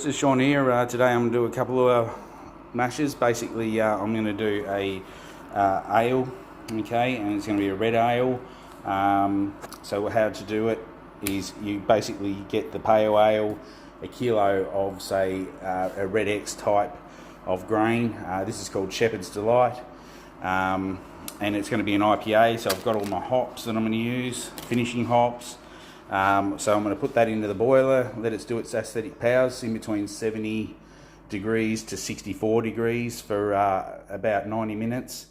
This is Sean here. Today I'm going to do a couple of mashes. Basically, I'm going to do a ale, okay, and it's going to be a red ale. So how to do it is you basically get the pale ale, a kilo of, say, a Red X type of grain. This is called Shepherd's Delight, and it's going to be an IPA. So I've got all my hops that I'm going to use, finishing hops. So I'm going to put that into the boiler, let it do its aesthetic powers in between 70 degrees to 64 degrees for about 90 minutes.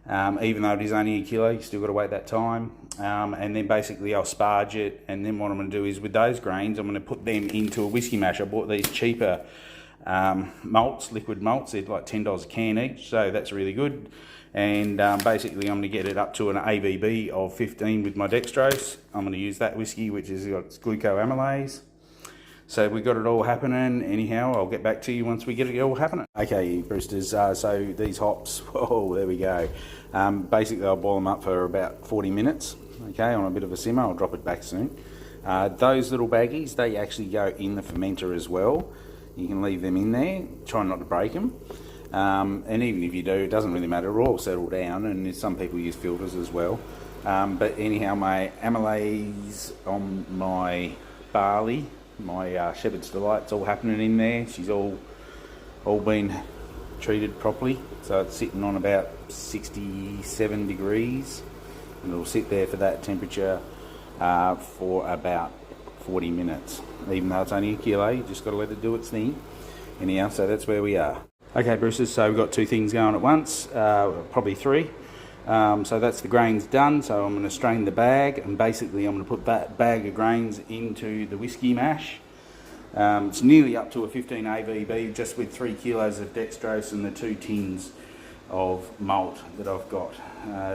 Even though it is only a kilo, you still got to wait that time. And then basically I'll sparge it, and then what I'm going to do is with those grains, I'm going to put them into a whiskey mash. I bought these cheaper malts, liquid malts. They're like $10 a can each, so that's really good. And basically I'm going to get it up to an ABV of 15 with my dextrose. I'm going to use that whiskey, which is got glucoamylase. So we've got it all happening. Anyhow, I'll get back to you once we get it all happening. Okay, Brewsters, so these hops, oh, there we go. Basically I'll boil them up for about 40 minutes, okay, on a bit of a simmer. I'll drop it back soon. Those little baggies, they actually go in the fermenter as well. You can leave them in there, try not to break them. And even if you do, it doesn't really matter, it'll all settle down, and some people use filters as well. But anyhow, my amylase on my barley, my Shepherd's Delight, it's all happening in there. She's all been treated properly, so it's sitting on about 67 degrees, and it'll sit there for that temperature for about 40 minutes. Even though it's only a kilo, you just got to let it do its thing. Anyhow, so that's where we are. Okay, Brucers, so we've got two things going at once, probably three. So that's the grains done, so I'm going to strain the bag, and basically I'm going to put that bag of grains into the whiskey mash. It's nearly up to a 15 ABV, just with 3 kilos of dextrose and the 2 tins of malt that I've got.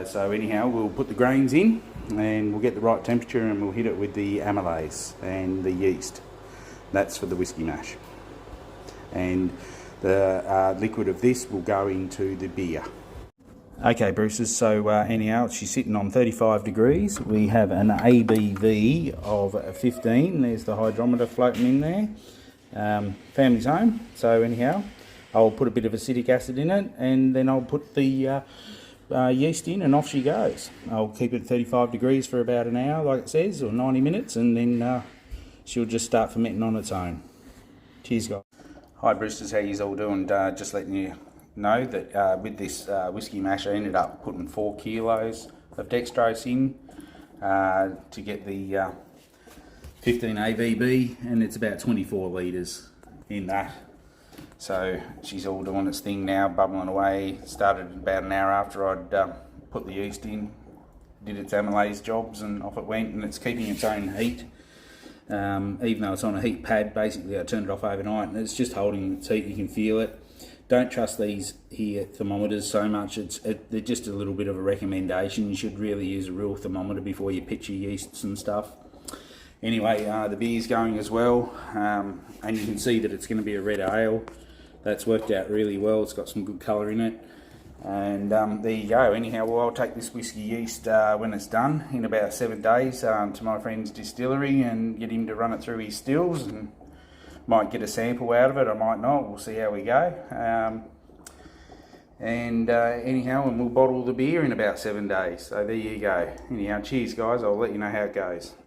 So anyhow, we'll put the grains in, and we'll get the right temperature, and we'll hit it with the amylase and the yeast. That's for the whiskey mash. And the liquid of this will go into the beer. Okay, Brucers, so anyhow, she's sitting on 35 degrees. We have an ABV of 15. There's the hydrometer floating in there. Family's home. So anyhow, I'll put a bit of acetic acid in it, and then I'll put the yeast in, and off she goes. I'll keep it at 35 degrees for about an hour, like it says, or 90 minutes, and then she'll just start fermenting on its own. Cheers, guys. Hi, Brewsters, how you all doing? Just letting you know that with this whiskey mash, I ended up putting 4 kilos of dextrose in to get the 15 ABV, and it's about 24 litres in that. So she's all doing its thing now, bubbling away. Started about an hour after I'd put the yeast in, did its amylase jobs, and off it went, and it's keeping its own heat. Even though it's on a heat pad, basically I turned it off overnight, and it's just holding its heat. You can feel it. Don't trust these here thermometers so much. They're just a little bit of a recommendation. You should really use a real thermometer before you pitch your yeasts and stuff. Anyway, the beer's going as well, and you can see that it's going to be a red ale. That's worked out really well. It's got some good colour in it. And there you go. Anyhow, well, I'll take this whiskey yeast when it's done in about 7 days to my friend's distillery and get him to run it through his stills, and might get a sample out of it, I might not. We'll see how we go. Anyhow, and we'll bottle the beer in about 7 days. So there you go. Anyhow, cheers guys. I'll let you know how it goes.